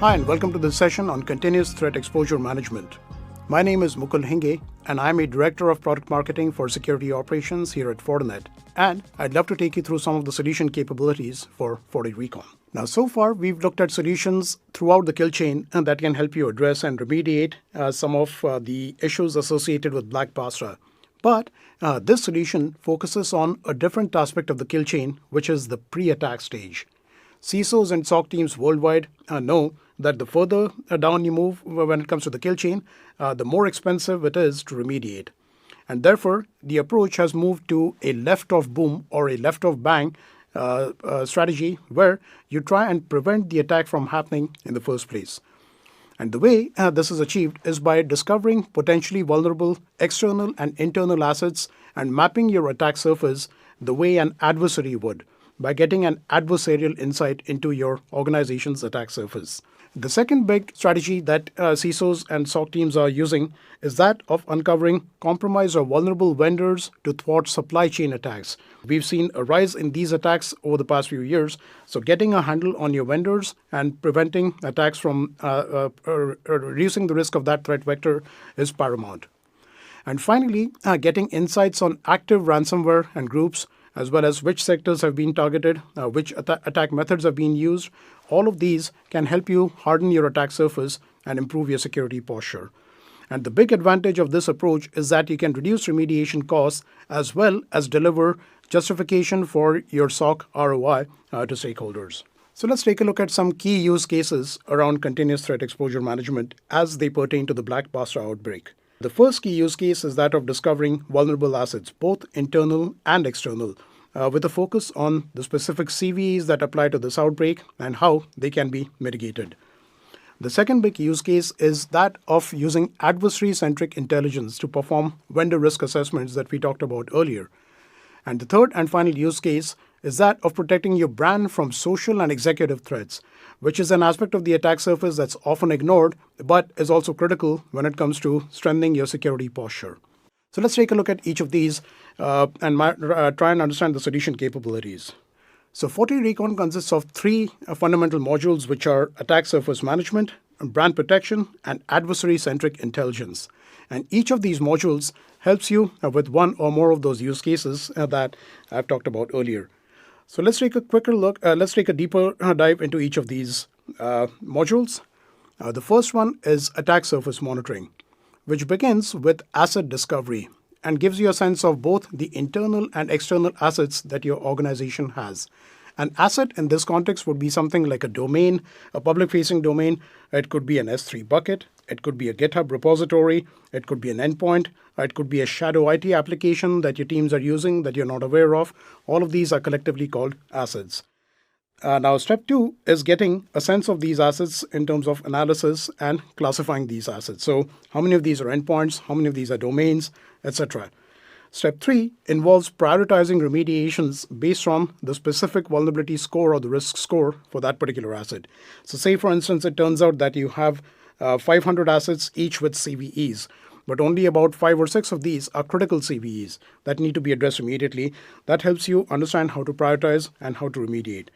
Hi, and welcome to this session on Continuous Threat Exposure Management. My name is Mukul Hinge, and I'm a Director of Product Marketing for Security Operations here at Fortinet. And I'd love to take you through some of the solution capabilities for FortiRecon. Now, so far, we've looked at solutions throughout the kill chain and that can help you address and remediate some of the issues associated with Black Pasta. But this solution focuses on a different aspect of the kill chain, which is the pre-attack stage. CISOs and SOC teams worldwide know that the further down you move when it comes to the kill chain, the more expensive it is to remediate. And therefore, the approach has moved to a left-off boom or a left-off bang strategy where you try and prevent the attack from happening in the first place. And the way this is achieved is by discovering potentially vulnerable external and internal assets and mapping your attack surface the way an adversary would, by getting an adversarial insight into your organization's attack surface. The second big strategy that CISOs and SOC teams are using is that of uncovering compromised or vulnerable vendors to thwart supply chain attacks. We've seen a rise in these attacks over the past few years, so getting a handle on your vendors and preventing attacks from reducing the risk of that threat vector is paramount. And finally, getting insights on active ransomware and groups, as well as which sectors have been targeted, which attack methods have been used. All of these can help you harden your attack surface and improve your security posture. And the big advantage of this approach is that you can reduce remediation costs as well as deliver justification for your SOC ROI to stakeholders. So let's take a look at some key use cases around continuous threat exposure management as they pertain to the Black Pasta outbreak. The first key use case is that of discovering vulnerable assets, both internal and external, with a focus on the specific CVEs that apply to this outbreak and how they can be mitigated. The second big use case is that of using adversary-centric intelligence to perform vendor risk assessments that we talked about earlier. And the third and final use case is that of protecting your brand from social and executive threats, which is an aspect of the attack surface that's often ignored, but is also critical when it comes to strengthening your security posture. So let's take a look at each of these and try and understand the solution capabilities. So FortiRecon consists of three fundamental modules, which are attack surface management, brand protection, and adversary-centric intelligence. And each of these modules helps you with one or more of those use cases that I've talked about earlier. So let's take a quicker look. Let's take a deeper dive into each of these modules. The first one is attack surface monitoring, which begins with asset discovery and gives you a sense of both the internal and external assets that your organization has. An asset in this context would be something like a domain, a public-facing domain. It could be an S3 bucket. It could be a GitHub repository. It could be an endpoint. It could be a shadow IT application that your teams are using that you're not aware of. All of these are collectively called assets. Now, step two is getting a sense of these assets in terms of analysis and classifying these assets. So how many of these are endpoints? How many of these are domains, etc. Step three involves prioritizing remediations based on the specific vulnerability score or the risk score for that particular asset. So say, for instance, it turns out that you have 500 assets, each with CVEs, but only about 5 or 6 of these are critical CVEs that need to be addressed immediately. That helps you understand how to prioritize and how to remediate.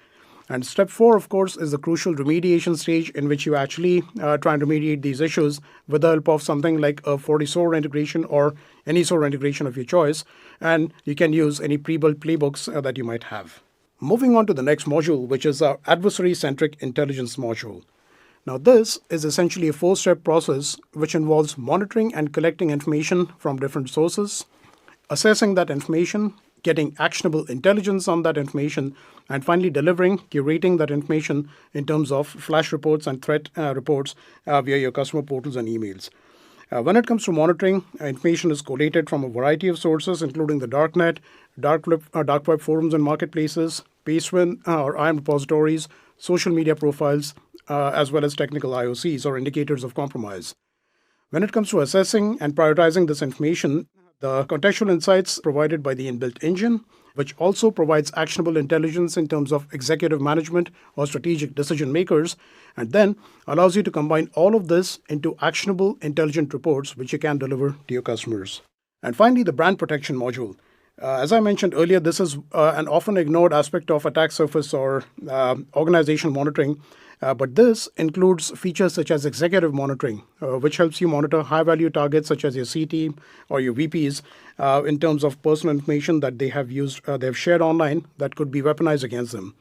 And step 4, of course, is the crucial remediation stage in which you actually try and remediate these issues with the help of something like a FortiSOAR integration or any SOAR integration of your choice. And you can use any pre-built playbooks that you might have. Moving on to the next module, which is our adversary-centric intelligence module. Now, this is essentially a 4-step process which involves monitoring and collecting information from different sources, assessing that information, getting actionable intelligence on that information, and finally delivering, curating that information in terms of flash reports and threat reports via your customer portals and emails. When it comes to monitoring, information is collated from a variety of sources, including the darknet, dark web forums and marketplaces, pastebin or IAM repositories, social media profiles, as well as technical IOCs or indicators of compromise. When it comes to assessing and prioritizing this information, the contextual insights provided by the inbuilt engine, which also provides actionable intelligence in terms of executive management or strategic decision makers, and then allows you to combine all of this into actionable intelligent reports, which you can deliver to your customers. And finally, the brand protection module, As I mentioned earlier, this is an often ignored aspect of attack surface or organizational monitoring, but this includes features such as executive monitoring, which helps you monitor high-value targets such as your C team or your VPs in terms of personal information that they have shared online that could be weaponized against them.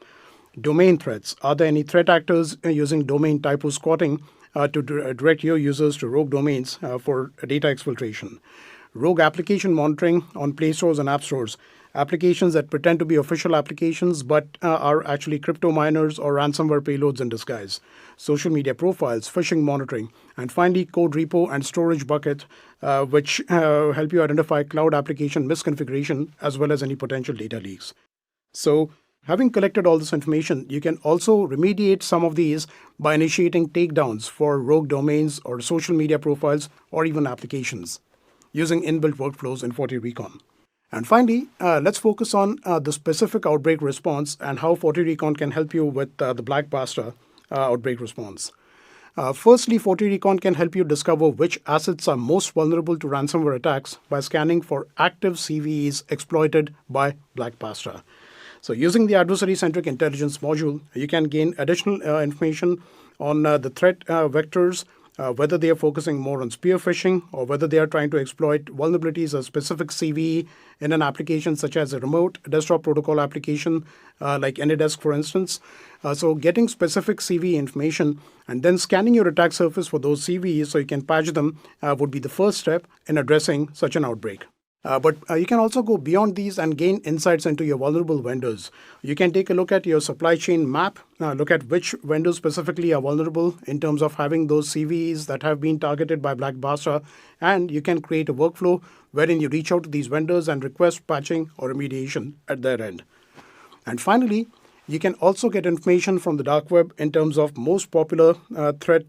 Domain threats. Are there any threat actors using domain typo squatting to direct your users to rogue domains for data exfiltration? Rogue application monitoring on Play Stores and App Stores. Applications that pretend to be official applications but are actually crypto miners or ransomware payloads in disguise. Social media profiles, phishing monitoring, and finally code repo and storage bucket, which help you identify cloud application misconfiguration as well as any potential data leaks. So, having collected all this information, you can also remediate some of these by initiating takedowns for rogue domains or social media profiles or even applications using inbuilt workflows in FortiRecon. And finally, let's focus on the specific outbreak response and how FortiRecon can help you with the Blackbuster outbreak response. Firstly, FortiRecon can help you discover which assets are most vulnerable to ransomware attacks by scanning for active CVEs exploited by Blackbuster. So using the adversary-centric intelligence module, you can gain additional information on the threat vectors, whether they are focusing more on spear phishing or whether they are trying to exploit vulnerabilities of specific CVE in an application such as a remote desktop protocol application like AnyDesk, for instance. So getting specific CVE information and then scanning your attack surface for those CVEs so you can patch them would be the first step in addressing such an outbreak. But you can also go beyond these and gain insights into your vulnerable vendors. You can take a look at your supply chain map, look at which vendors specifically are vulnerable in terms of having those CVEs that have been targeted by Blackbuster, and you can create a workflow wherein you reach out to these vendors and request patching or remediation at their end. And finally, you can also get information from the dark web in terms of most popular threat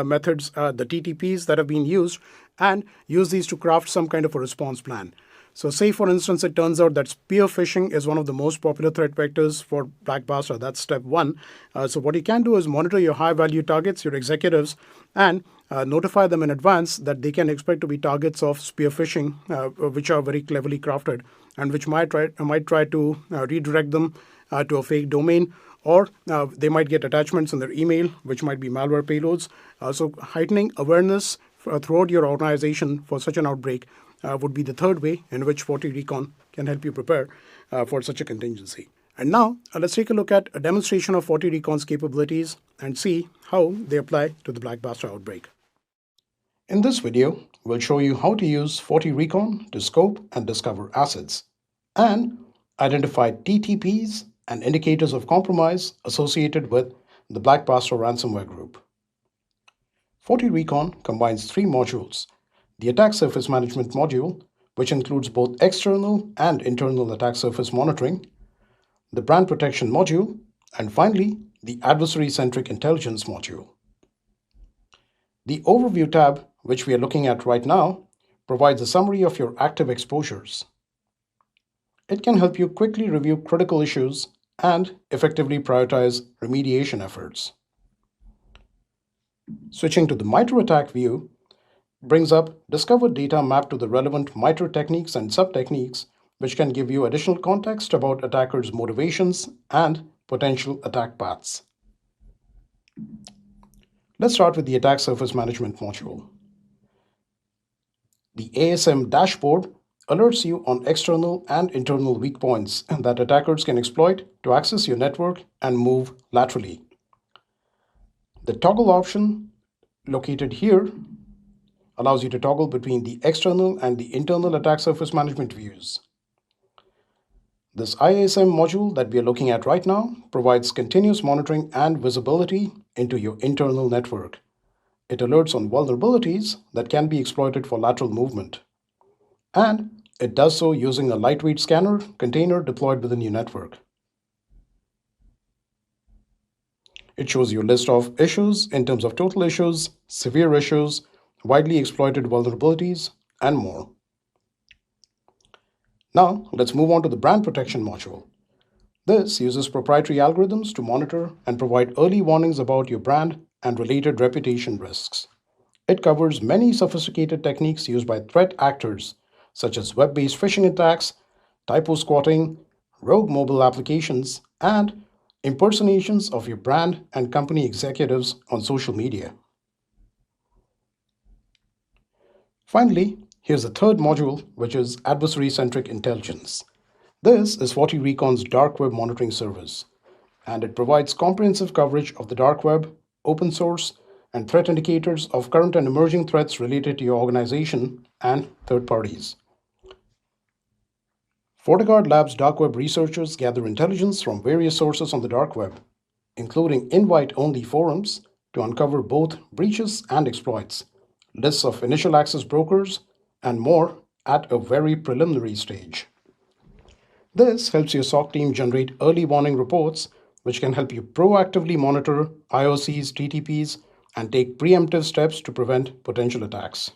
methods, the TTPs that have been used, and use these to craft some kind of a response plan. So say, for instance, it turns out that spear phishing is one of the most popular threat vectors for Blackbuster. That's step one. So what you can do is monitor your high-value targets, your executives, and notify them in advance that they can expect to be targets of spear phishing, which are very cleverly crafted and which might try to redirect them to a fake domain, or they might get attachments in their email, which might be malware payloads. So heightening awareness throughout your organization for such an outbreak would be the third way in which FortiRecon can help you prepare for such a contingency. And now let's take a look at a demonstration of FortiRecon's capabilities and see how they apply to the Blackbuster outbreak. In this video, we'll show you how to use FortiRecon to scope and discover assets and identify TTPs and indicators of compromise associated with the Blackbuster ransomware group. FortiRecon combines three modules: the Attack Surface Management module, which includes both external and internal attack surface monitoring, the Brand Protection module, and finally, the Adversary-Centric Intelligence module. The Overview tab, which we are looking at right now, provides a summary of your active exposures. It can help you quickly review critical issues and effectively prioritize remediation efforts. Switching to the MITRE ATT&CK view brings up discovered data mapped to the relevant MITRE techniques and sub-techniques, which can give you additional context about attackers' motivations and potential attack paths. Let's start with the Attack Surface Management module. The ASM dashboard alerts you on external and internal weak points that attackers can exploit to access your network and move laterally. The toggle option located here allows you to toggle between the external and the internal attack surface management views. This IASM module that we are looking at right now provides continuous monitoring and visibility into your internal network. It alerts on vulnerabilities that can be exploited for lateral movement. And it does so using a lightweight scanner container deployed within your network. It shows you a list of issues in terms of total issues, severe issues, widely exploited vulnerabilities, and more. Now, let's move on to the Brand Protection module. This uses proprietary algorithms to monitor and provide early warnings about your brand and related reputation risks. It covers many sophisticated techniques used by threat actors, such as web-based phishing attacks, typo squatting, rogue mobile applications, and impersonations of your brand and company executives on social media. Finally, here's the third module, which is adversary-centric intelligence. This is FortiRecon's dark web monitoring service, and it provides comprehensive coverage of the dark web, open source, and threat indicators of current and emerging threats related to your organization and third parties. FortiGuard Labs dark web researchers gather intelligence from various sources on the dark web, including invite-only forums, to uncover both breaches and exploits, lists of initial access brokers, and more at a very preliminary stage. This helps your SOC team generate early warning reports, which can help you proactively monitor IOCs, TTPs, and take preemptive steps to prevent potential attacks.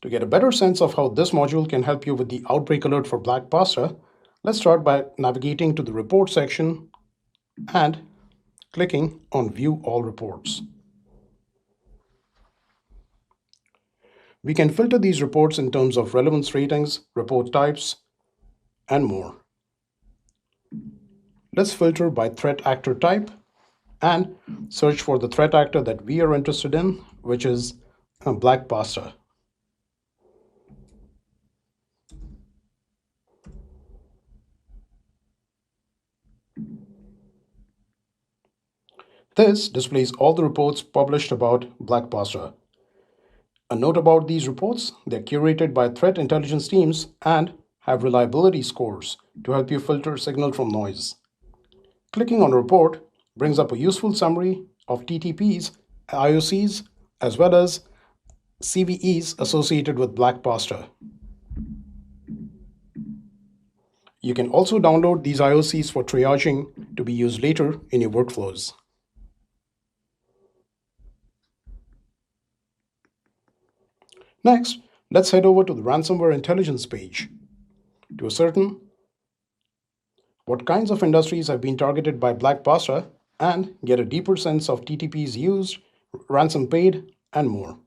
To get a better sense of how this module can help you with the outbreak alert for Black Pasta, let's start by navigating to the report section and clicking on View All Reports. We can filter these reports in terms of relevance ratings, report types, and more. Let's filter by threat actor type and search for the threat actor that we are interested in, which is Black Pasta. This displays all the reports published about Black Pasta. A note about these reports: they're curated by threat intelligence teams and have reliability scores to help you filter signal from noise. Clicking on a report brings up a useful summary of TTPs, IOCs, as well as CVEs associated with Black Pasta. You can also download these IOCs for triaging to be used later in your workflows. Next, let's head over to the ransomware intelligence page to ascertain what kinds of industries have been targeted by Black Pasta and get a deeper sense of TTPs used, ransom paid, and more.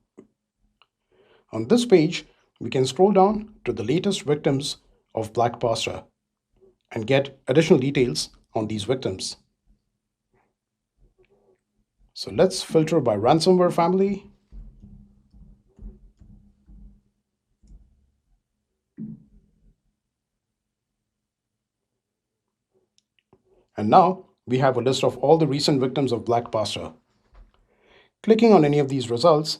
On this page, we can scroll down to the latest victims of Black Pasta and get additional details on these victims. So let's filter by ransomware family. And now we have a list of all the recent victims of Black Pasta. Clicking on any of these results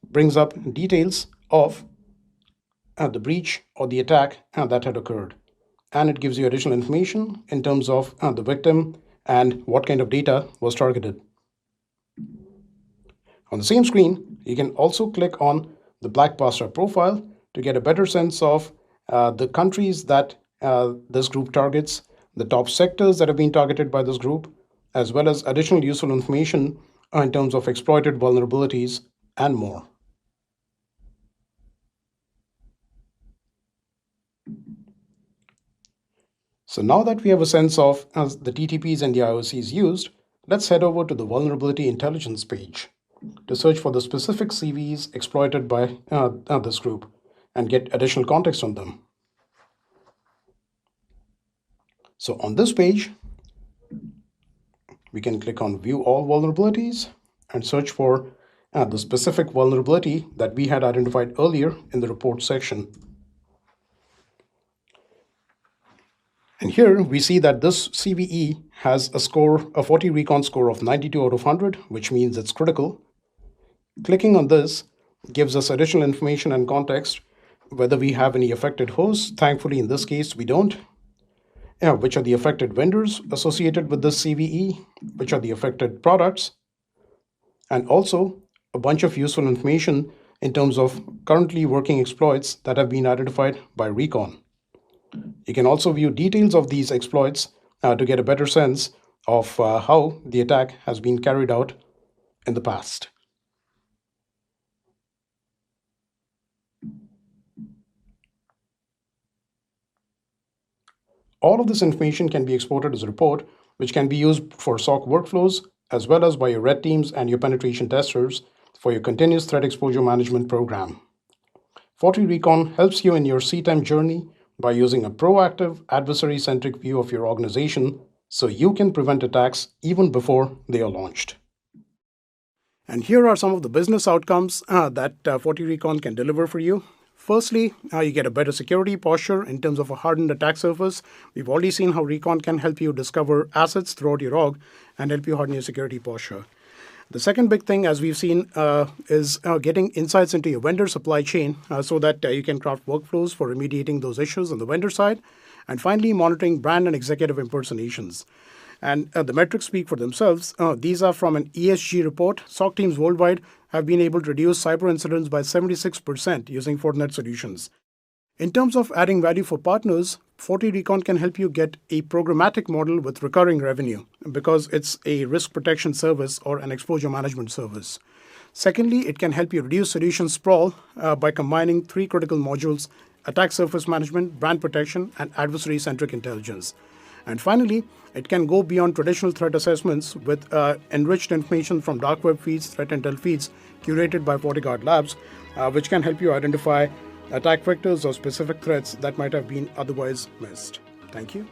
brings up details of the breach or the attack that had occurred. And it gives you additional information in terms of the victim and what kind of data was targeted. On the same screen, you can also click on the Black Pasta profile to get a better sense of the countries that this group targets, the top sectors that have been targeted by this group, as well as additional useful information in terms of exploited vulnerabilities and more. So now that we have a sense of the TTPs and the IOCs used, let's head over to the vulnerability intelligence page to search for the specific CVEs exploited by this group and get additional context on them. So on this page, we can click on View All Vulnerabilities and search for the specific vulnerability that we had identified earlier in the report section. And here we see that this CVE has a FortiRecon score of 92 out of 100, which means it's critical. Clicking on this gives us additional information and context, whether we have any affected hosts. Thankfully, in this case, we don't. Which are the affected vendors associated with this CVE, which are the affected products, and also a bunch of useful information in terms of currently working exploits that have been identified by Recon. You can also view details of these exploits to get a better sense of how the attack has been carried out in the past. All of this information can be exported as a report, which can be used for SOC workflows, as well as by your red teams and your penetration testers for your continuous threat exposure management program. FortiRecon helps you in your CTEM journey by using a proactive, adversary-centric view of your organization so you can prevent attacks even before they are launched. And here are some of the business outcomes that FortiRecon can deliver for you. Firstly, you get a better security posture in terms of a hardened attack surface. We've already seen how Recon can help you discover assets throughout your org and help you harden your security posture. The second big thing, as we've seen, is getting insights into your vendor supply chain so that you can craft workflows for remediating those issues on the vendor side. And finally, monitoring brand and executive impersonations. And the metrics speak for themselves. These are from an ESG report. SOC teams worldwide have been able to reduce cyber incidents by 76% using Fortinet solutions. In terms of adding value for partners, FortiRecon can help you get a programmatic model with recurring revenue because it's a risk protection service or an exposure management service. Secondly, it can help you reduce solution sprawl by combining three critical modules: attack surface management, brand protection, and adversary-centric intelligence. And finally, it can go beyond traditional threat assessments with enriched information from dark web feeds, threat intel feeds, curated by FortiGuard Labs, which can help you identify attack vectors or specific threats that might have been otherwise missed. Thank you.